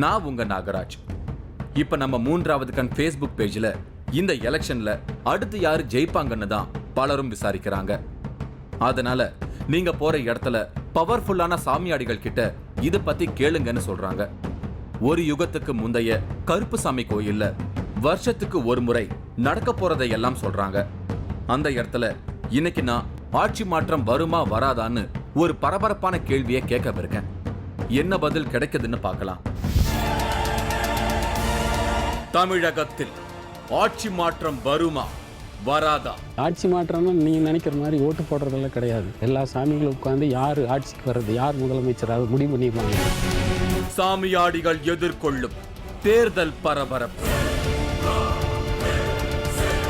நான் உங்க நாகராஜ். இப்ப நம்ம 3வது கண் ஃபேஸ்புக் பேஜ்ல இந்த எலெக்ஷன்ல அடுத்து யாரு ஜெயிப்பாங்கன்னு தான் பலரும் விசாரிக்கிறாங்க. அதனால நீங்க போற இடத்துல பவர்ஃபுல்லான சாமியாடிகள் கிட்ட இத பத்தி கேளுங்கன்னு சொல்றாங்க. ஒரு யுகத்துக்கு முந்தைய கருப்புசாமி கோயில்ல வருஷத்துக்கு ஒரு முறை நடக்க போறதை எல்லாம் சொல்றாங்க. அந்த இடத்துல இன்னைக்கு நான் ஆட்சி மாற்றம் வருமா வராதான்னு ஒரு பரபரப்பான கேள்வியை கேட்கவிருக்கேன். என்ன பதில் கிடைக்குதுன்னு பார்க்கலாம். தமிழகத்தில் ஆட்சி மாற்றம் வருமா வராதா? ஆட்சி மாற்றம்னா நீங்கள் நினைக்கிற மாதிரி ஓட்டு போடுறதெல்லாம் கிடையாது. எல்லா சாமிகளும் உட்காந்து யார் ஆட்சிக்கு வர்றது, யார் முதலமைச்சர் அதை முடிவு பண்ணிடுவாங்க. சாமியாடிகள் எதிர்கொள்ளும் தேர்தல் பரபரப்பு.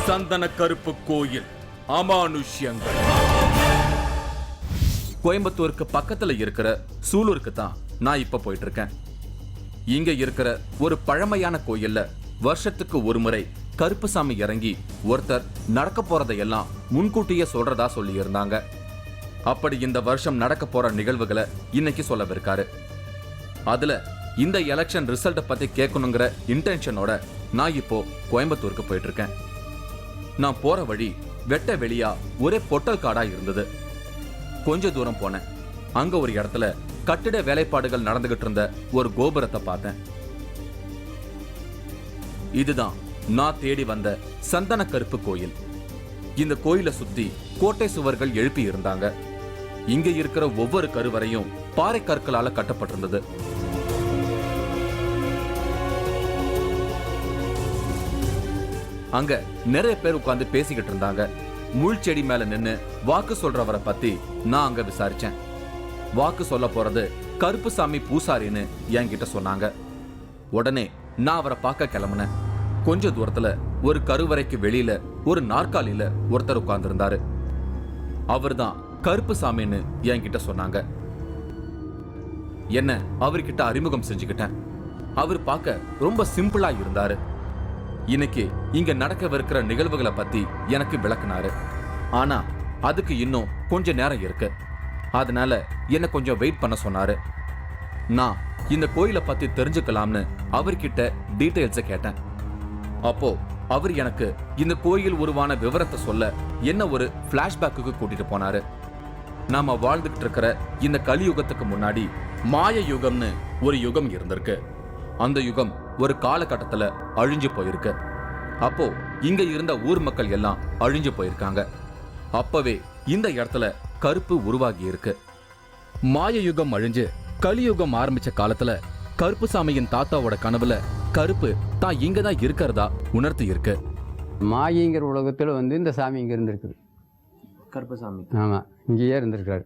சந்தன கருப்பு கோயில் அமானுஷ்யங்கள். கோயம்புத்தூருக்கு பக்கத்துல இருக்கிற சூலூருக்கு தான் நான் இப்ப போயிட்டு இருக்கேன். இங்க இருக்கிற ஒரு பழமையான கோயில்ல வருஷத்துக்கு ஒரு முறை கருப்புசாமி இறங்கி ஒருத்தர் நடக்க போறதையெல்லாம் முன்கூட்டியே சொல்றதா சொல்லி இருந்தாங்க. அப்படி இந்த வருஷம் நடக்க போற நிகழ்வுகளை இன்னைக்கு சொல்லவிருக்காரு. அதுல இந்த எலெக்ஷன் ரிசல்ட்டை பத்தி கேட்கணுங்கிற இன்டென்ஷனோட நான் இப்போ கோயம்புத்தூருக்கு போயிட்டு இருக்கேன். நான் போற வழி வெட்ட வெளியா ஒரே பொட்டல் காடா இருந்தது. கொஞ்ச தூரம் போனேன். அங்க ஒரு இடத்துல கட்டிட வேலைப்பாடுகள் நடந்துகிட்டு இருந்த ஒரு கோபுரத்தை பார்த்தேன். இதுதான் நான் தேடி வந்த சந்தன கருப்பு கோயில். இந்த கோயிலை சுத்தி கோட்டை சுவர்கள் எழுப்பி இருந்தாங்க. இங்க இருக்கிற ஒவ்வொரு கருவறையும் பாறை கற்களால கட்டப்பட்டிருந்தது. அங்க நிறைய பேர் உட்கார்ந்து பேசிக்கிட்டு இருந்தாங்க. முள் செடி மேல நின்னு வாக்கு சொல்றவரை பத்தி நான் அங்க விசாரிச்சேன். வாக்கு சொல்ல போறது கருப்புசாமி பூசாரின்னு என்கிட்ட சொன்னாங்க. உடனே நான் அவரை பார்க்க கிளம்புனேன். கொஞ்ச தூரத்துல ஒரு கருவறைக்கு வெளியில ஒரு நாற்காலியில ஒருத்தர் உட்கார்ந்து இருந்தாரு. அவர்தான் கருப்புசாமின்னு என்கிட்ட சொன்னாங்க. என்ன அவர்கிட்ட அறிமுகம் செஞ்சுக்கிட்டேன். அவர் பார்க்க ரொம்ப சிம்பிளா இருந்தாரு. இன்னைக்கு இங்க நடக்கவிருக்கிற நிகழ்வுகளை பத்தி எனக்கு விளக்குனாரு. ஆனா அதுக்கு இன்னும் கொஞ்ச நேரம் இருக்கு. அதனால என்ன கொஞ்சம் வெயிட் பண்ண சொன்னாரு. நான் இந்த கோயிலை பத்தி தெரிஞ்சுக்கலாம்னு அவர்கிட்ட டீடைல்ஸை கேட்டேன். அப்போ அவர் எனக்கு இந்த கோயில் உருவான விவரத்தை சொல்ல என்ன ஒரு பிளாஷ்பேக்கு கூட்டிட்டு போனாரு. நாம வாழ்ந்துகிட்டு இருக்கிற இந்த கலியுகத்துக்கு முன்னாடி மாய யுகம்னு ஒரு யுகம் இருந்திருக்கு. அந்த யுகம் ஒரு காலகட்டத்துல அழிஞ்சு போயிருக்கு. அப்போ இங்க இருந்த ஊர் மக்கள் எல்லாம் அழிஞ்சு போயிருக்காங்க. அப்பவே இந்த இடத்துல கருப்பு உருவாகி இருக்கு. மாய யுகம் அழிஞ்சு கலியுகம் ஆரம்பிச்ச காலத்துல கருப்புசாமியின் தாத்தாவோட கனவுல கருப்பு தான் இங்கதான் இருக்கிறதா உணர்த்தி இருக்கு. மாயிங்கிற உலகத்துல இந்த சாமி இங்க இருந்திருக்குது. கருப்பசாமி ஆமா, இங்கேயே இருந்திருக்காரு.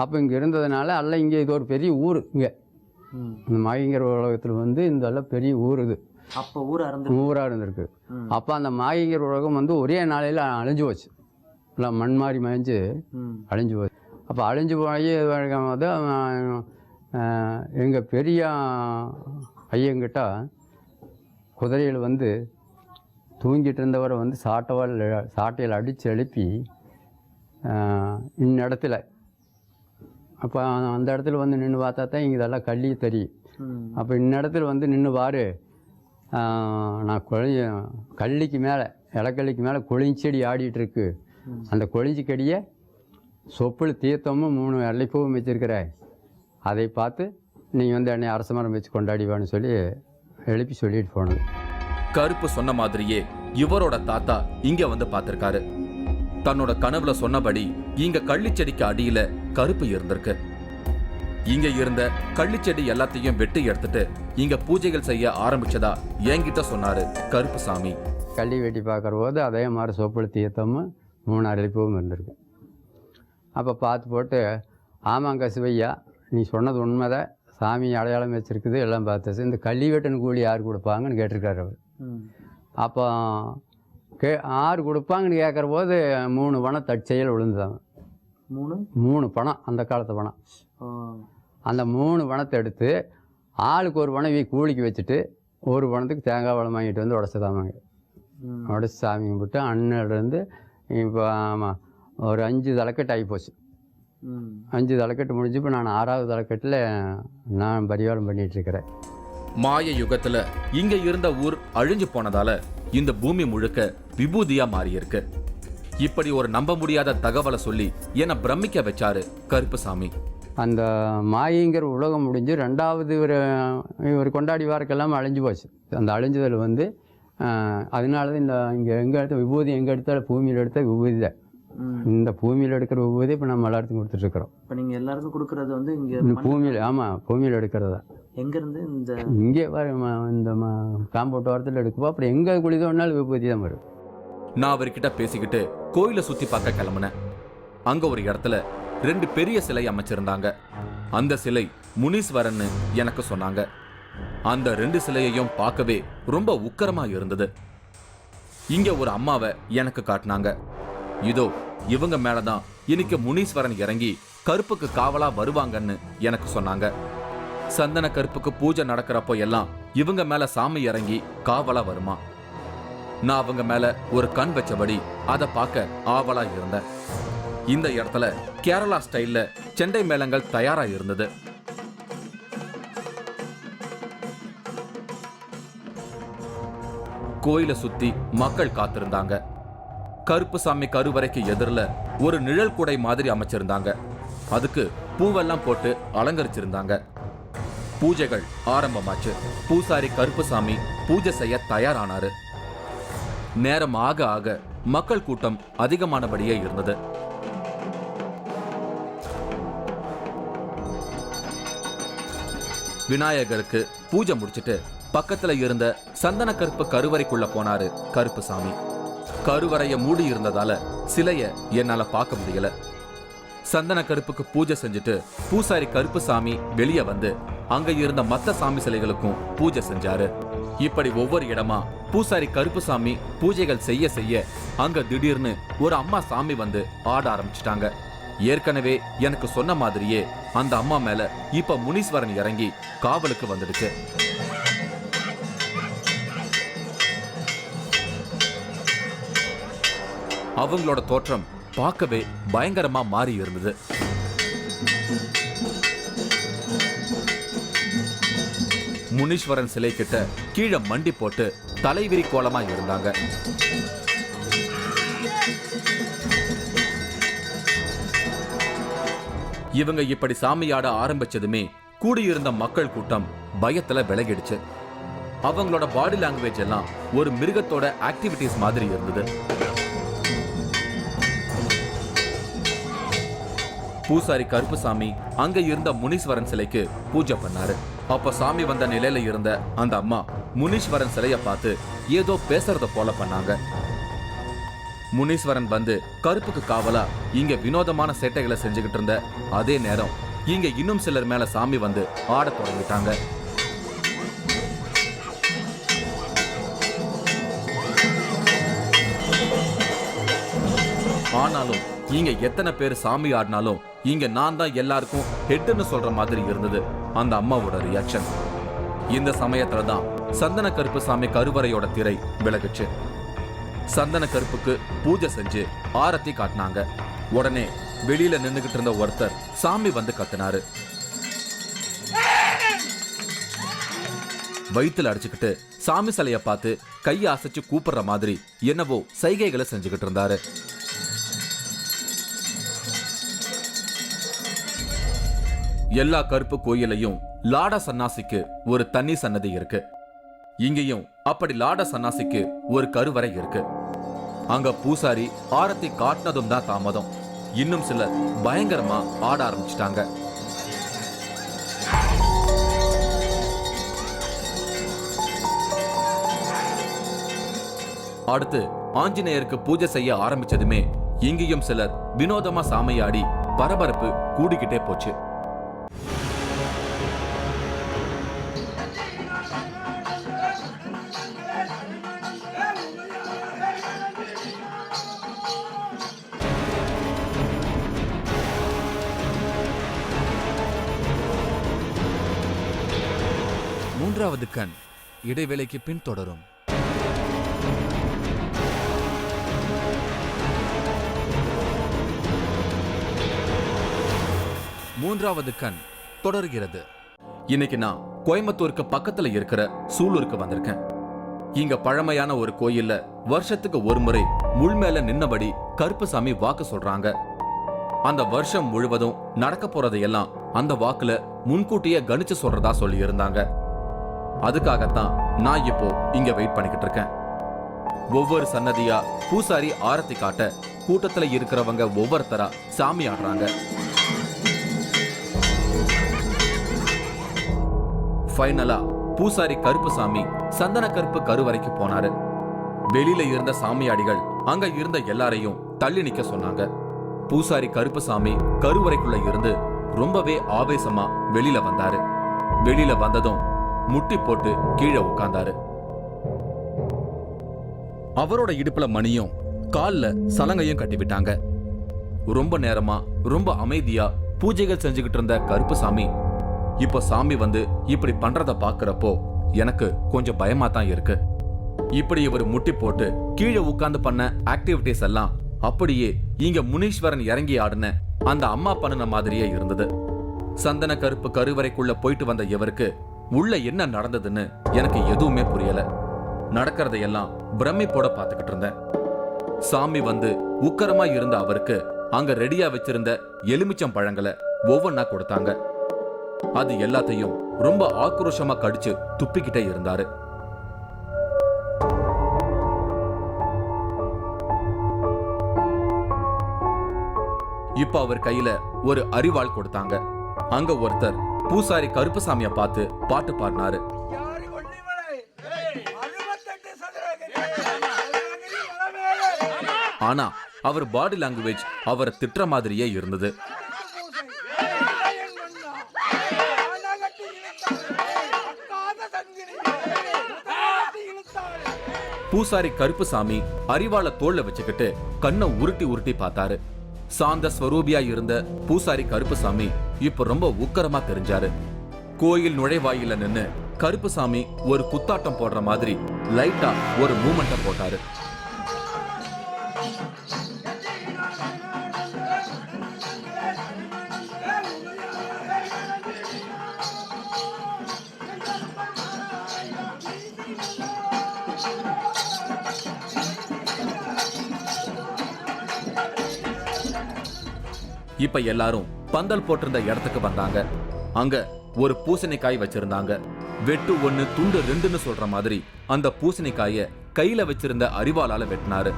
அப்போ இங்க இருந்ததுனால அல்ல இங்கே இது ஒரு பெரிய ஊர். இங்க இந்த மாயிங்கிற உலகத்துல இந்த எல்லாம் பெரிய ஊர். இது அப்போ ஊரா இருந்திருக்கு. அப்போ அந்த மாயிங்கிற உலகம் ஒரே நாளையில அழிஞ்சு போச்சு. இல்லை மண் மாறி மறைஞ்சு அழிஞ்சு போச்சு. அப்போ அழிஞ்சு போய் போது எங்கள் பெரிய ஐயங்கிட்ட குதிரையில் தூங்கிட்டு இருந்தவரை சாட்டையில் அடித்து எழுப்பி இடத்துல அப்போ அந்த இடத்துல நின்று பார்த்தா தான் இங்கே இதெல்லாம் கள்ளி தெரியும். அப்போ இடத்துல நின்று பாரு, நான் கள்ளிக்கு மேலே இலக்கள்ளிக்கு மேலே கொழிஞ்செடி ஆடிட்டுருக்கு. அந்த கொழிஞ்சி செடியை சொப்பில் தீர்த்தமும் 3 வெள்ளைப்பூவும் வச்சுருக்கிற, அதை பார்த்து நீங்கள் என்னை அரச மரம் வச்சு கொண்டாடிவான்னு சொல்லி எழுப்பி சொல்லிட்டு போனது. கருப்பு சொன்ன மாதிரியே இவரோட தாத்தா இங்க பார்த்திருக்காரு. தன்னோட கனவுல சொன்னபடி இங்க கள்ளிச்செடிக்கு அடியில கருப்பு இருந்திருக்கு. இங்க இருந்த கள்ளிச்செடி எல்லாத்தையும் வெட்டி எடுத்துட்டு இங்க பூஜைகள் செய்ய ஆரம்பிச்சதா என்கிட்ட சொன்னாரு கருப்புசாமி. கள்ளி வெட்டி பார்க்குற போது அதே மாதிரி சொப்பில் தீர்த்தமும் 3 வெள்ளைப்பூவும் இருந்திருக்கு. அப்போ பார்த்து போட்டு, ஆமாங்க சிவையா, நீ சொன்னது உண்மைதான், சாமி அடையாளம் வச்சுருக்குது, எல்லாம் பார்த்தாச்சு. இந்த கள்ளி வெட்டின கூலி யார் கொடுப்பாங்கன்னு கேட்டிருக்காரு அவர். அப்போ யார் கொடுப்பாங்கன்னு கேட்குற போது 3 பணம் தற்செயல் விழுந்துதாங்க. 3 பணம், அந்த காலத்து பணம். அந்த 3 பணத்தை எடுத்து ஆளுக்கு ஒரு பணம் கூலிக்கு வச்சுட்டு ஒரு பணத்துக்கு தேங்காய் பழம் வாங்கிட்டு உடச்சதாமாங்க. உடச்சி சாமி கும்பிட்டு அண்ணன்லேருந்து இப்போ ஆமாம் ஒரு 5 தலைக்கட்டு ஆகிப்போச்சு. 5 தலைக்கட்டு முடிஞ்சு இப்போ நான் 6வது தலைக்கட்டில் நான் பரிகாரம் பண்ணிகிட்ருக்கிறேன். மாய யுகத்துல இங்க இருந்த ஊர் அழிஞ்சு போனதால இந்த பூமி முழுக்க விபூதியா மாறியிருக்கு. இப்படி ஒரு நம்ப முடியாத தகவலை சொல்லி என்னை பிரமிக்க வச்சாரு கருப்புசாமி. அந்த மாயைங்கிற உலகம் முடிஞ்சு ரெண்டாவது ஒரு கொண்டாடி வாரக்கெல்லாம் அழிஞ்சு போச்சு. அந்த அழிஞ்சதில் வந்து அதனால தான் இங்கே எங்கே எடுத்த விபூதி எங்கே எடுத்தாலும் பூமியில் எடுத்த விபூதி தான். இந்த பூமியில் எடுக்கிற விபூதி இப்போ நம்ம எல்லாத்துக்கும் கொடுத்துட்ருக்குறோம். இப்போ நீங்கள் எல்லாருக்கும் கொடுக்குறது வந்து இங்கே இந்த பூமியில், ஆமாம், பூமியில் எடுக்கிறதா. எங்கேருந்து இந்த இங்கே இந்த காம்பவுண்ட் வாரத்தில் எடுக்குப்போ அப்புறம் எங்கே குளிதோ ஒன்றாலும் விபூதி தான் வரும். நான் அவர்கிட்ட பேசிக்கிட்டு கோயிலை சுற்றி பார்க்க கிளம்புனேன். அங்கே ஒரு இடத்துல 2 பெரிய சிலை அமைச்சிருந்தாங்க. அந்த சிலை முனீஸ்வரன்னு எனக்கு சொன்னாங்க. அந்த 2 சிலையையும் பார்க்கவே ரொம்ப உக்கரமா இருந்தது. இங்க ஒரு அம்மாவை எனக்கு காட்டினாங்க. இதோ இவங்க மேலதான் இன்னைக்கு முனீஸ்வரன் இறங்கி கருப்புக்கு காவலா வருவாங்கன்னு எனக்கு சொன்னாங்க. சந்தன கருப்புக்கு பூஜை நடக்கிறப்போ எல்லாம் இவங்க மேல சாமி இறங்கி காவலா வருமா. நான் அவங்க மேல ஒரு கண் வச்சபடி அதை பார்க்க ஆவலா இருந்தேன். இந்த இடத்துல கேரளா ஸ்டைல்ல செண்டை மேளங்கள் தயாரா இருந்தது. கோயிலை சுத்தி மக்கள் காத்திருந்தாங்க. கருப்புசாமி கருவறைக்கு எதிரில் ஒரு நிழல் கூடை மாதிரி அமைச்சிருந்தாங்க. அதுக்கு பூவெல்லாம் போட்டு அலங்கரிச்சிருந்தாங்க. பூஜைகள் ஆரம்பமாச்சு. பூசாரி கருப்புசாமி பூஜை செய்ய தயாரானாரு. நேரம் ஆக ஆக மக்கள் கூட்டம் அதிகமானபடியே இருந்தது. விநாயகருக்கு பூஜை முடிச்சிட்டு பக்கத்துல இருந்த சந்தன கருப்பு கருவறைக்குள்ள போனாரு கருப்புசாமி. கருவறைய மூடி இருந்ததால சிலைய என்னால பார்க்க முடியல. சந்தன கருப்புக்கு பூஜை செஞ்சுட்டு பூசாரி கருப்புசாமி வெளியே வந்து அங்க இருந்த மத்த சாமி சிலைகளுக்கும் பூஜை செஞ்சாரு. இப்படி ஒவ்வொரு இடமா பூசாரி கருப்புசாமி பூஜைகள் செய்ய செய்ய அங்க திடீர்னு ஒரு அம்மா சாமி வந்து ஆட ஆரம்பிச்சிட்டாங்க. ஏற்கனவே எனக்கு சொன்ன மாதிரியே அந்த அம்மா மேல இப்ப முனீஸ்வரன் இறங்கி காவலுக்கு வந்துடுச்சு. அவங்களோட தோற்றம் பார்க்கவே பயங்கரமா மாறி இருந்தது. முனீஸ்வரன் சிலை கிட்ட கீழே மண்டி போட்டு தலைவிரி கோலமா இருந்தாங்க. இவங்க இப்படி சாமியாட ஆரம்பிச்சதுமே கூடியிருந்த மக்கள் கூட்டம் பயத்துல விலகிடுச்சு. அவங்களோட பாடி லாங்குவேஜ் எல்லாம் ஒரு மிருகத்தோட ஆக்டிவிட்டிஸ் மாதிரி இருந்தது. பூசாரி கருப்புசாமி அங்க இருந்த முனீஸ்வரன் சிலைக்கு பூஜை பண்ணாரு. அப்ப சாமி வந்த நிலையில இருந்த அந்த அம்மா முனீஸ்வரன் சிலைய பார்த்து ஏதோ பேசுறத போல பண்ணாங்க. முனீஸ்வரன் வந்து கருப்புக்கு காவலா இங்க வினோதமான சேட்டைகளை செஞ்சுக்கிட்டு இருந்த அதே நேரம் இங்க இன்னும் சிலர் மேல சாமி வந்து ஆட தொடங்கிட்டாங்க. ஆனாலும் இங்க எத்தனை பேர் சாமி ஆடினாலும் இங்க நான் தான் எல்லாருக்கும் ஹெட்னு சொல்ற மாதிரி இருந்தது அந்த அம்மாவோட ரியாக்ஷன். இந்த சமயத்துல தான் சந்தன கருப்பு சாமி கருவறையோட திரை விலகுச்சு. சந்தன கருப்புக்கு பூஜை செஞ்சு ஆரத்தி காட்டினாங்க. உடனே வெளியில நின்னுகிட்டு இருந்த ஒருத்தர் சாமி வந்து கத்தினாரு. வயித்துல அடிச்சுக்கிட்டு சாமி சிலைய பார்த்து கையை அசைச்சு கூப்பிடுற மாதிரி என்னவோ சைகைகளை செஞ்சுக்கிட்டு இருந்தாரு. எல்லா கருப்பு கோயிலையும் லாட சன்னாசிக்கு ஒரு தனி சன்னதி இருக்கு. இங்கேயும் அப்படி லாட சன்னாசிக்கு ஒரு கருவறை இருக்கு. அங்க பூசாரி ஆரத்தி காட்டினதும் தான் தாமதம். இன்னும் சிலர் பயங்கரமா ஆட ஆரம்பிச்சிட்டாங்க. அடுத்து ஆஞ்சநேயருக்கு பூஜை செய்ய ஆரம்பிச்சதுமே இங்கேயும் சிலர் வினோதமா சாமையாடி பரபரப்பு கூடிக்கிட்டே போச்சு. மூன்றாவது கண் இடைவேளைக்கு பின் தொடரும். மூன்றாவது கண் தொடர்கிறது. இன்னைக்கு நான் கோயம்புத்தூருக்கு பக்கத்துல இருக்கிற சூலூருக்கு வந்திருக்கேன். இங்க பழமையான ஒரு கோயில்ல வருஷத்துக்கு ஒரு முறை முள் மேல நின்னபடி கருப்புசாமி வாக்கு சொல்றாங்க. அந்த வருஷம் முழுவதும் நடக்க போறதையெல்லாம் அந்த வாக்குல முன்கூட்டியே கணிச்சு சொல்றதா சொல்லி இருந்தாங்க. அதுக்காகத்தான் நான் இப்போ இங்க வெயிட் பண்ணிக்கிட்டு இருக்கேன். ஒவ்வொரு சன்னதியா பூசாரி ஆரத்தி காட்ட கூட்டத்துல இருக்கிறவங்க ஒவ்வொருத்தரா சாமி ஆடுறாங்க. ஃபைனலா பூசாரி கருப்புசாமி சந்தன கருப்பு கருவறைக்கு போனாரு. வெளியில இருந்த சாமியாடிகள் அங்க இருந்த எல்லாரையும் தள்ளி நிக்க சொன்னாங்க. பூசாரி கருப்புசாமி கருவறைக்குள்ள இருந்து ரொம்பவே ஆவேசமா வெளியில வந்தாரு. வெளியில வந்ததும் முட்டி போட்டு கீழே உட்கார்ந்தாரு. அவரோட இடுப்புல மணியும் கால்ல சலங்கையும் கட்டிவிட்டாங்க. ரொம்ப நேரமா ரொம்ப அமைதியா பூஜைகள் செஞ்சுக்கிட்டு இருந்த கருப்புசாமி இப்ப சாமி வந்து இப்படி பண்றத பாக்குறப்போ எனக்கு கொஞ்சம் பயமா தான் இருக்கு. இப்படி இவர் முட்டி போட்டு கீழே உட்கார்ந்து பண்ண ஆக்டிவிட்டிஸ் எல்லாம் அப்படியே இங்க முனீஸ்வரன் இறங்கி ஆடுன அந்த அம்மா பண்ணுன மாதிரியே இருந்தது. சந்தன கருப்பு கருவறைக்குள்ள போயிட்டு வந்த இவருக்கு உள்ள என்ன நடந்ததுன்னு எனக்கு எதுவுமே புரியல. நடக்கிறதையெல்லாம் பிரமிப்போட பார்த்துக்கிட்டு இருந்தேன். சாமி வந்து உக்கரமா இருந்த அவருக்கு அங்க ரெடியா வச்சிருந்த எலுமிச்சம் பழங்களை ஒவ்வொன்னா கொடுத்தாங்க. அது எல்லாத்தையும் ரொம்ப ஆக்ரோஷமா கடிச்சு துப்பிக்கிட்டே இருந்தாரு. இப்ப அவர் கையில ஒரு அரிவாள் கொடுத்தாங்க. அங்க ஒருத்தர் பூசாரி கருப்புசாமிய பார்த்து பாட்டு பாடினாரு. ஆனா அவர் பாடி லாங்குவேஜ் அவரை திட்டுற மாதிரியே இருந்தது. பூசாரி கருப்புசாமி அரிவாளை தோல்ல வச்சுக்கிட்டு கண்ணை உருட்டி உருட்டி பார்த்தாரு. சாந்த ஸ்வரூபியா இருந்த பூசாரி கருப்புசாமி இப்ப ரொம்ப உக்கரமா தெரிஞ்சாரு. கோயில் நுழைவாயில நின்னு கருப்புசாமி ஒரு குத்தாட்டம் போடுற மாதிரி லைட்டா ஒரு மூமெண்ட போட்டாரு. இப்ப எல்லாரும் பந்தல் போட்டிருந்த இடத்துக்கு வந்தாங்க. அங்க ஒரு பூசணிக்காய் வச்சிருந்தாங்க. வெட்டு 1 துண்டு 2ன்னு சொல்ற மாதிரி அந்த பூசணிக்காய கையில வச்சிருந்த அரிவாளால வெட்டினாரு.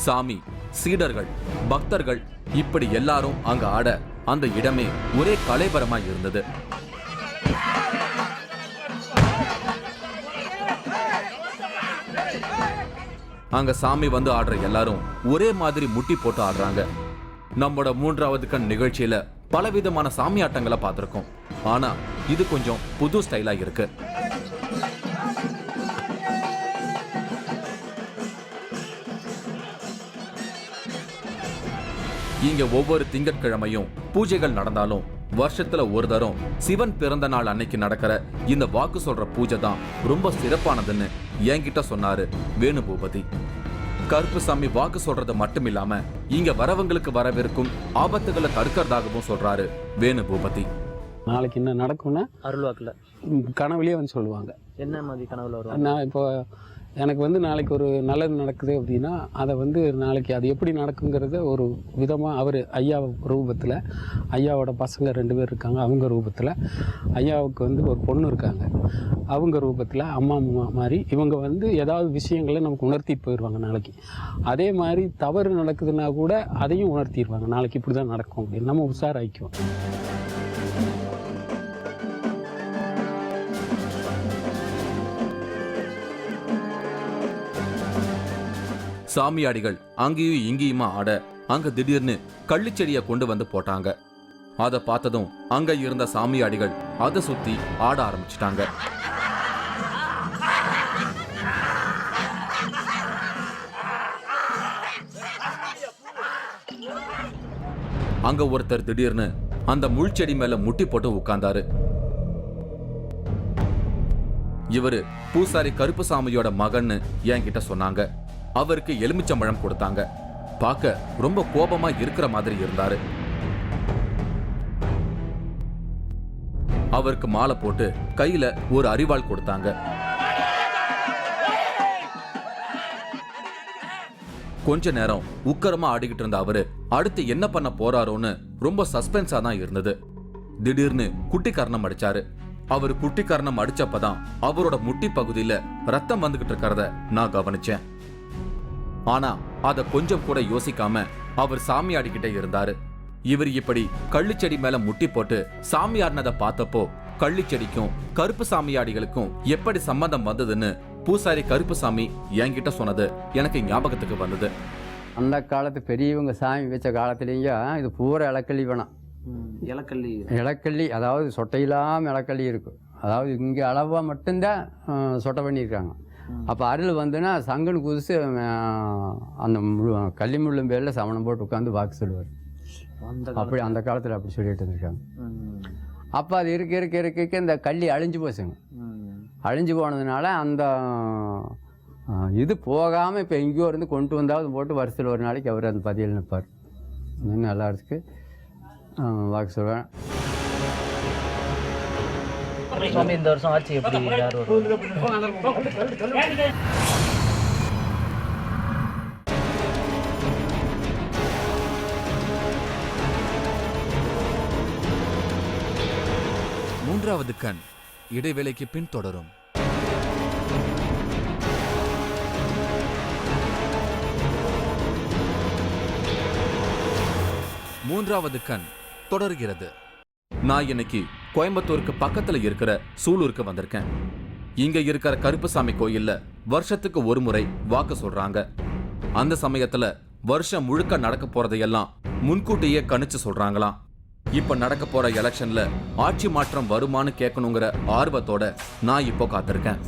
சாமி, சீடர்கள், பக்தர்கள் இப்படி எல்லாரும் அங்க ஆட அந்த இடமே ஒரே கலைபரமா இருந்தது. அங்க சாமி வந்து ஆடுற எல்லாரும் ஒரே மாதிரி முட்டி போட்டு ஆடுறாங்க. நம்மோட 3வது கண் நிகழ்ச்சியில பலவிதமான சாமி ஆட்டங்களை பார்த்திருக்கோம். ஆனா இது கொஞ்சம் புது ஸ்டைலா இருக்கு. இங்க ஒவ்வொரு திங்கட்கிழமையும் பூஜைகள் நடந்தாலும் வருஷத்துல ஒரு தரம் சிவன் பிறந்த நாள் அன்னைக்கு நடக்கிற இந்த வாக்கு சொல்ற பூஜை தான் ரொம்ப சிறப்பானதுன்னு என்கிட்ட சொன்னாரு வேணுபூபதி. கருப்புசாமி வாக்கு சொல்றது மட்டும் இல்லாம இங்க வரவங்களுக்கு வரவிருக்கும் ஆபத்துகளை தடுக்கிறதாகவும் சொல்றாரு வேணுபூபதி. நாளைக்கு என்ன நடக்கும்னா அருள்வாக்குல கனவுலயே வந்து சொல்லுவாங்க. என்ன மாதிரி கனவுல வரும்? நான் இப்போ எனக்கு வந்து நாளைக்கு ஒரு நல்லது நடக்குது அப்படின்னா அதை வந்து நாளைக்கு அது எப்படி நடக்குங்கிறத ஒரு விதமாக அவர் ஐயா ரூபத்தில், ஐயாவோட பசங்க 2 பேர் இருக்காங்க அவங்க ரூபத்தில், ஐயாவுக்கு வந்து ஒரு பொண்ணு இருக்காங்க அவங்க ரூபத்தில், அம்மா மாதிரி இவங்க வந்து ஏதாவது விஷயங்களை நமக்கு உணர்த்திட்டு போயிடுவாங்க நாளைக்கு. அதே மாதிரி தவறு நடக்குதுன்னா கூட அதையும் உணர்த்திடுவாங்க. நாளைக்கு இப்படி தான் நடக்கும் அப்படின்னு நம்ம உஷாராய்க்குவோம். சாமியாடிகள் அங்கேயும் இங்கேயுமா ஆட அங்க திடீர்னு கள்ளிச்செடியை கொண்டு வந்து போட்டாங்க. அதை பார்த்ததும் அங்க இருந்த சாமியாடிகள் அதை சுத்தி ஆட ஆரம்பிச்சிட்டாங்க. அங்க ஒருத்தர் திடீர்னு அந்த முள்செடி மேல முட்டி போட்டு உட்கார்ந்தாரு. இவரு பூசாரி கருப்புசாமியோட மகன்னு என்கிட்ட சொன்னாங்க. அவருக்கு எலுமிச்சம்பழம் கொடுத்தாங்க. பார்க்க ரொம்ப கோபமா இருக்கிற மாதிரி இருந்தாரு. அவருக்கு மாலை போட்டு கையில ஒரு அரிவாள் கொடுத்தாங்க. கொஞ்ச நேரம் உக்கரமா ஆடிக்கிட்டு இருந்த அவரு அடுத்து என்ன பண்ண போறாரோன்னு ரொம்ப சஸ்பென்ஸா தான் இருந்தது. திடீர்னு குட்டி கர்ணம் அடிச்சாரு. அவர் குட்டி கர்ணம் அடிச்சப்பதான் அவரோட முட்டி பகுதியில ரத்தம் வந்துகிட்டு இருக்கிறத நான் கவனிச்சேன். ஆனா அத கொஞ்சம் கூட யோசிக்காம அவர் சாமி ஆடிக்கிட்டே இருந்தாரு. இவர் இப்படி கள்ளிச்செடி மேல முட்டி போட்டு சாமி ஆடினதை பார்த்தப்போ கள்ளிச்செடிக்கும் கருப்பு சாமியாடிகளுக்கும் எப்படி சம்பந்தம் வந்ததுன்னு பூசாரி கருப்புசாமி என்கிட்ட சொன்னது எனக்கு ஞாபகத்துக்கு வந்தது. அந்த காலத்து பெரியவங்க சாமி வச்ச காலத்துலேயும் இது பூரா இலக்கள்ளி வேணாம். இலக்கள்ளி அதாவது சொட்டையில்லாமல் இலக்கள்ளி இருக்கும். அதாவது இங்கே அளவாக மட்டும்தான் சொட்டை பண்ணியிருக்காங்க. அப்போ அருள் வந்துன்னா சங்கன் குதிச்சு அந்த கள்ளி முள்ளும் பேரில் சமணம் போட்டு உட்காந்து வாக்கு சொல்லுவார். அப்படி அந்த காலத்தில் அப்படி சொல்லிட்டு இருந்திருக்காங்க. அப்போ அது இருக்க இந்த கள்ளி அழிஞ்சு போச்சுங்க. அழிஞ்சு போனதுனால அந்த இது போகாமல் இப்போ எங்கேயோ இருந்து கொண்டு வந்தாவது போட்டு வருஷத்தில் ஒரு நாளைக்கு அவர் அந்த பதியில் நிற்பார். நல்லா இருக்கு வாக்கு சொல்வேன். இந்த வருஷம் ஆட்சி எப்படி? மூன்றாவது கண் இடைவேளைக்கு பின் தொடரும். மூன்றாவது கண் தொடர்கிறது. நான் இன்னைக்கு கோயம்புத்தூருக்கு பக்கத்துல இருக்கிற சூலூருக்கு வந்திருக்கேன். இங்க இருக்கிற கருப்புசாமி கோயில்ல வருஷத்துக்கு ஒரு முறை வாக்கு சொல்றாங்க. அந்த சமயத்துல வருஷம் முழுக்க நடக்க போறதையெல்லாம் முன்கூட்டியே கணிச்சு சொல்றாங்களாம். இப்ப நடக்க போற எலெக்ஷன்ல ஆட்சி மாற்றம் வருமானு கேட்கணுங்கிற ஆர்வத்தோட நான் இப்போ காத்திருக்கேன்.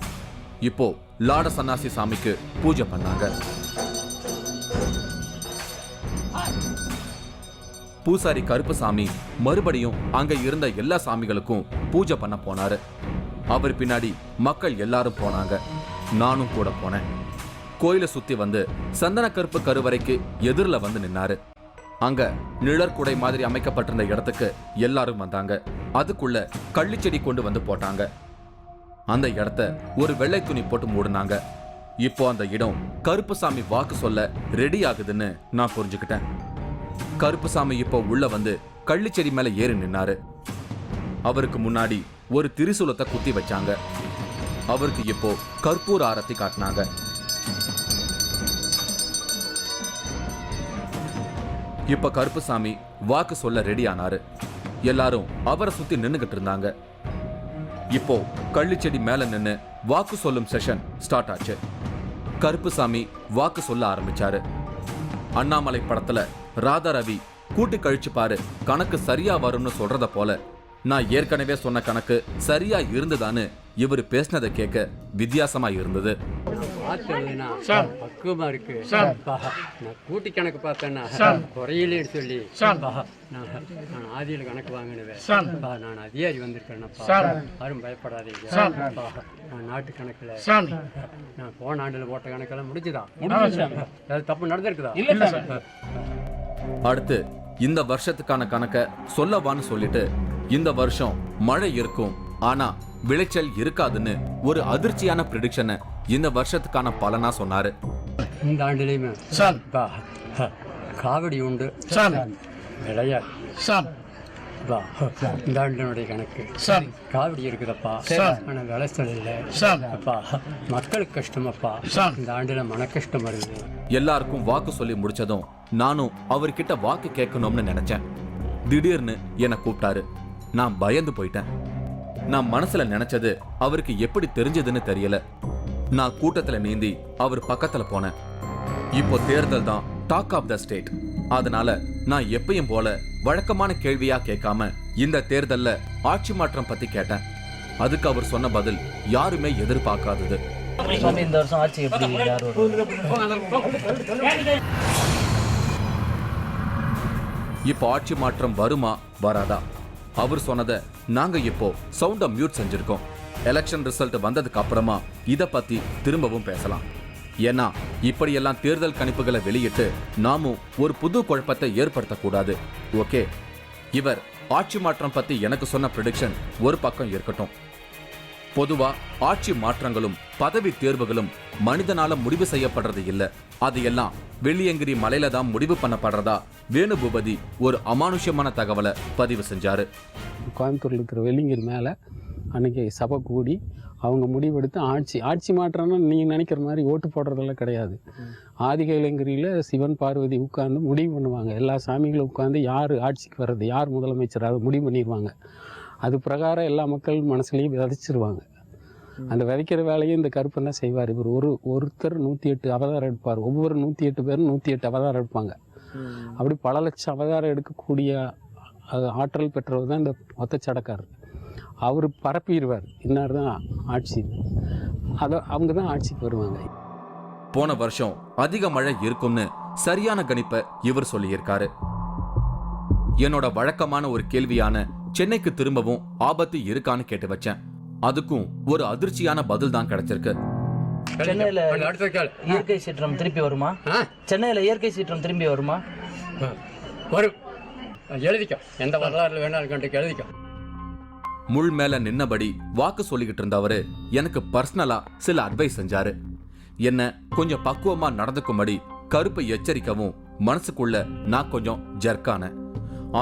இப்போ லாட சன்னாசி சாமிக்கு பூஜை பண்ணாங்க. பூசாரி கருப்புசாமி மறுபடியும் அங்க இருந்த எல்லா சாமிகளுக்கும் பூஜை பண்ண போனாரு. அவர் பின்னாடி மக்கள் எல்லாரும் போனாங்க. நானும் கூட போனேன். கோயிலை சுத்தி வந்து சந்தன கருப்பு கருவறைக்கு எதிரில் வந்து நின்னாரு. அங்க நிழற்குடை மாதிரி அமைக்கப்பட்டிருந்த இடத்துக்கு எல்லாரும் வந்தாங்க. அதுக்குள்ள கள்ளிச்செடி கொண்டு வந்து போட்டாங்க. அந்த இடத்த ஒரு வெள்ளை துணி போட்டு மூடினாங்க. இப்போ அந்த இடம் கருப்புசாமி வாக்கு சொல்ல ரெடி ஆகுதுன்னு நான் புரிஞ்சுக்கிட்டேன். கருப்புசாமி இப்போ உள்ள வந்து கள்ளிச்செடி மேல ஏறி நின்னாரு. அவருக்கு முன்னாடி ஒரு திரிசூலத்தை குத்தி வச்சாங்க. அவருக்கு இப்போ கற்பூர ஆரத்தி காட்டினாங்க. இப்ப கருப்புசாமி வாக்கு சொல்ல ரெடி ஆனாரு. எல்லாரும் அவரை சுத்தி நின்னுகிட்டு இருந்தாங்க. இப்போ கள்ளிச்செடி மேல நின்னு வாக்கு சொல்லும் செஷன் ஸ்டார்ட் ஆச்சு. கருப்புசாமி வாக்கு சொல்ல ஆரம்பிச்சாரு. அண்ணாமலை படத்துல ராதா ரவி கூட்டி கழிச்சு பாரு கணக்கு சரியா வரும்னு சொல்றத போல நான் ஏற்கனவே சொன்ன கணக்கு சரியா இருந்ததான்னு இவர் பேசினதை கேட்க வித்தியாசமா இருந்தது. பக்குவமா இருக்கு. நான் கூட்டி கணக்கு பார்த்தேன்னா குறையிலேன்னு சொல்லி நான் ஆதியில் கணக்கு வாங்கினேன். நான் அதிகாரி வந்திருக்கேன்ப்பா, யாரும் பயப்படாதீங்க. நான் நாட்டு கணக்குல நான் போன ஆண்டுல போட்ட கணக்கெல்லாம் முடிஞ்சுதான். அது தப்பு நடந்திருக்குதா? அடுத்து இந்த வருஷத்துக்கான கணக்க சொல்லவான்னு சொல்லிட்டு இந்த வருஷம் மழை இருக்கும் ஆனா விளைச்சல் இருக்காதுன்னு ஒரு அதிர்ச்சியான ப்ரெடிக்ஷனை இந்த வருஷத்துக்கான பலனா சொன்னாரு. இந்த ஆண்டுலயுமே காவடி உண்டு, விளையாடு. இந்த ஆண்டினுடைய கணக்கு காவடி இருக்குதப்பா, ஆனா விளைச்சல் இல்லை. அப்பா மக்களுக்கு கஷ்டமப்பா, இந்த ஆண்டுல மன கஷ்டம் வருது. எல்லாருக்கும் வாக்கு சொல்லி முடிச்சதும் நானும் அவர்கிட்ட வாக்கு கேட்கணும்னு நினைச்சேன். திடீர்னு என்னை கூப்பிட்டாரு. நான் பயந்து போயிட்டேன். நான் மனசுல நினைச்சது அவருக்கு எப்படி தெரிஞ்சதுன்னு தெரியல. நான் கூட்டத்துல நீந்தி அவர் பக்கத்துல போனேன். இப்போ தேர்தல் தான் டாக் ஆஃப் த ஸ்டேட். அதனால நான் எப்பயும் போல வழக்கமான கேள்வியா கேட்காம இந்த தேர்தல்ல ஆட்சி மாற்றம் பத்தி கேட்டேன். அதுக்கு அவர் சொன்ன பதில் யாருமே எதிர்பார்க்காதது. இந்த வருஷம் ஆட்சி எப்படி? இப்போ ஆட்சி மாற்றம் வருமா வராதா? அவர் சொன்னதை நாங்க இப்போ சவுண்ட மியூட் செஞ்சிருக்கோம். எலெக்ஷன் ரிசல்ட் வந்ததுக்கு அப்புறமா இத பத்தி திரும்பவும் பேசலாம். ஏன்னா இப்படியெல்லாம் தேர்தல் கணிப்புகளை வெளியிட்டு நாமும் ஒரு புது குழப்பத்தை ஏற்படுத்தக்கூடாது. ஓகே, இவர் ஆட்சி மாற்றம் பத்தி எனக்கு சொன்ன ப்ரெடிக்ஷன் ஒரு பக்கம் இருக்கட்டும். பொதுவா ஆட்சி மாற்றங்களும் பதவி தேர்வுகளும் மனிதனால முடிவு செய்யப்படுறது இல்ல, அது எல்லாம் வெள்ளியங்கிரி மலையில தான் முடிவு பண்ணப்படுறதா வேணுபூபதி ஒரு அமானுஷ்யமான தகவலை பதிவு செஞ்சாரு. கோயம்புத்தூர்ல இருக்கிற வெள்ளிங்கிரி மேலே அன்னைக்கு சபை கூடி அவங்க முடிவெடுத்து ஆட்சி மாற்றம்னா நீங்கள் நினைக்கிற மாதிரி ஓட்டு போடுறதெல்லாம் கிடையாது. ஆதிகைலங்கிரியில் சிவன் பார்வதி உட்கார்ந்து முடிவு பண்ணுவாங்க. எல்லா சாமிகளும் உட்கார்ந்து யார் ஆட்சிக்கு வர்றது, யார் முதலமைச்சர், அதை முடிவு பண்ணிடுவாங்க. அது பிரகாரம் எல்லா மக்கள் மனசுலையும் விதைச்சிருவாங்க. அந்த விதைக்கிற வேலையை இந்த கருப்பன் தான் செய்வார். இவர் ஒருத்தர் 108 அவதாரம் எடுப்பார். ஒவ்வொரு 108 பேரும் 108 அவதாரம் எடுப்பாங்க. அப்படி பல லட்சம் அவதாரம் எடுக்கக்கூடிய ஆற்றல் பெற்றவர் தான் இந்த ஒத்தச்சடக்காரர். அவர் பரப்பிடுவார், இன்னார் தான் ஆட்சி, அவங்க தான் ஆட்சிக்கு வருவாங்க. போன வருஷம் அதிக மழை இருக்கும்னு சரியான கணிப்பை இவர் சொல்லியிருக்காரு. என்னோட வழக்கமான ஒரு கேள்வியான சென்னைக்கு திரும்பவும் ஆபத்து இருக்கான்னு கேட்டு வச்சேன். அதுக்கும் ஒரு அதிர்ச்சியான பதில் தான் கிடைச்சிருக்கு. சென்னையில இயற்கை சீற்றம் திருப்பி வருமா? சென்னையில இயற்கை சீற்றம் திரும்பி வருமா? வரும். எழுதிக்கோ, எந்த வரலாறுல வேணாலும் எழுதிக்கோ. முள் மேல நின்னபடி வாக்கு சொல்லிக்கிட்டு இருந்தவரு எனக்கு பர்சனலா சில அட்வைஸ் செஞ்சாரு. என்ன கொஞ்சம் பக்குவமா நடந்துக்கும்படி கருப்பை எச்சரிக்கவும் மனசுக்குள்ள நான் கொஞ்சம் ஜர்க்கான.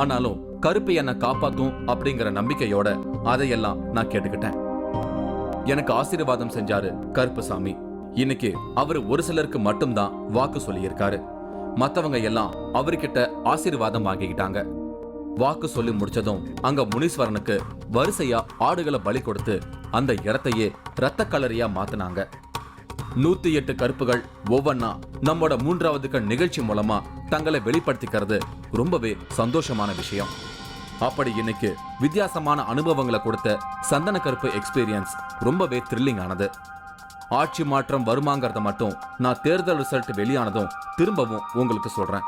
ஆனாலும் கருப்பை என்ன காப்பாத்தும் அப்படிங்கிற நம்பிக்கையோட அதையெல்லாம் நான் கேட்டுக்கிட்டேன். எனக்கு ஆசீர்வாதம் செஞ்சாரு கருப்புசாமி. இன்னைக்கு அவரு ஒரு சிலருக்கு மட்டும்தான் வாக்கு சொல்லியிருக்காரு. மத்தவங்க எல்லாம் அவர்கிட்ட ஆசீர்வாதம் வாங்கிக்கிட்டாங்க. வாக்கு சொல்லி முடிச்சதும் அங்க முனீஸ்வரனுக்கு வரிசையா ஆடுகளை பலி கொடுத்து அந்த இடத்தையே ரத்த கலரியா மாத்தினாங்க. 108 கருப்புகள் ஒவ்வொன்னா நம்மோட 3வது கண் நிகழ்ச்சி மூலமா தங்களை வெளிப்படுத்திக்கிறது ரொம்பவே சந்தோஷமான விஷயம். அப்படி இன்னைக்கு வித்தியாசமான அனுபவங்களை கொடுத்த சந்தன கருப்பு எக்ஸ்பீரியன்ஸ் ரொம்பவே த்ரில்லிங் ஆனது. ஆட்சி மாற்றம் வருமாங்கிறத மட்டும் நான் தேர்தல் ரிசல்ட் வெளியானதும் திரும்பவும் உங்களுக்கு சொல்றேன்.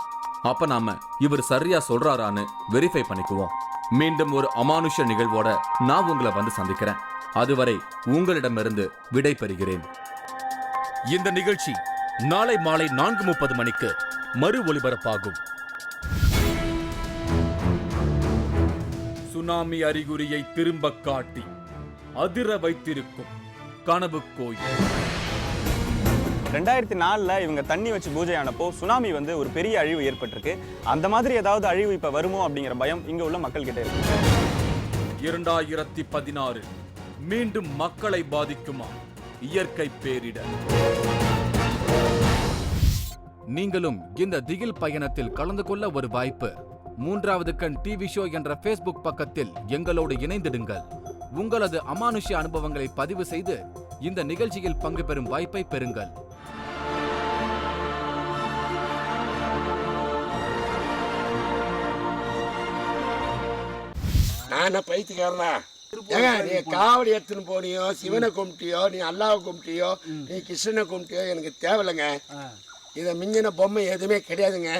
அப்ப நாம இவர் சரியா சொல்றாரான்னு வெரிஃபை பண்ணிக்குவோம். மீண்டும் ஒரு அமானுஷ நிகழ்வோட நான் உங்களை வந்து சந்திக்கிறேன். அதுவரை உங்களிடமிருந்து விடை பெறுகிறேன். இந்த நிகழ்ச்சி நாளை மாலை 4:30 மணிக்கு மறு ஒளிபரப்பாகும். சுனாமி அறிகுறியை திரும்ப காட்டி அதிர வைத்திருக்கும் கனவு கோயில். 2004 இவங்க தண்ணி வச்சு பூஜை ஆனப்போ சுனாமி வந்து ஒரு பெரிய அழிவு ஏற்பட்டிருக்கு. அந்த மாதிரி ஏதாவது அழிவு இப்ப வருமோ அப்படிங்கிற பயம் இங்க உள்ள மக்கள் கிட்ட இருக்கு. 2016 மீண்டும் மக்களை பாதிக்குமா இயற்கை பேரிடர்? நீங்களும் இந்த திகில் பயணத்தில் கலந்து கொள்ள ஒரு வாய்ப்பு. 3வது கண் டிவி ஷோ என்ற Facebook பக்கத்தில் எங்களோடு இணைந்திடுங்கள். உங்களது அமானுஷ்ய அனுபவங்களை பதிவு செய்து இந்த நிகழ்ச்சியில் பங்கு பெறும் வாய்ப்பை பெறுங்கள். நான் பைத்தியக்காரனா? ஏங்க, நீ காவடி எடுத்துன்னு போனியோ, சிவனை கும்பிட்டியோ, நீ அல்லாவை கும்பிட்டியோ, நீ கிருஷ்ணனை கும்பிட்டியோ எனக்கு தேவையில்லைங்க. இதை மிஞ்சின பொம்மை எதுவுமே கிடையாதுங்க.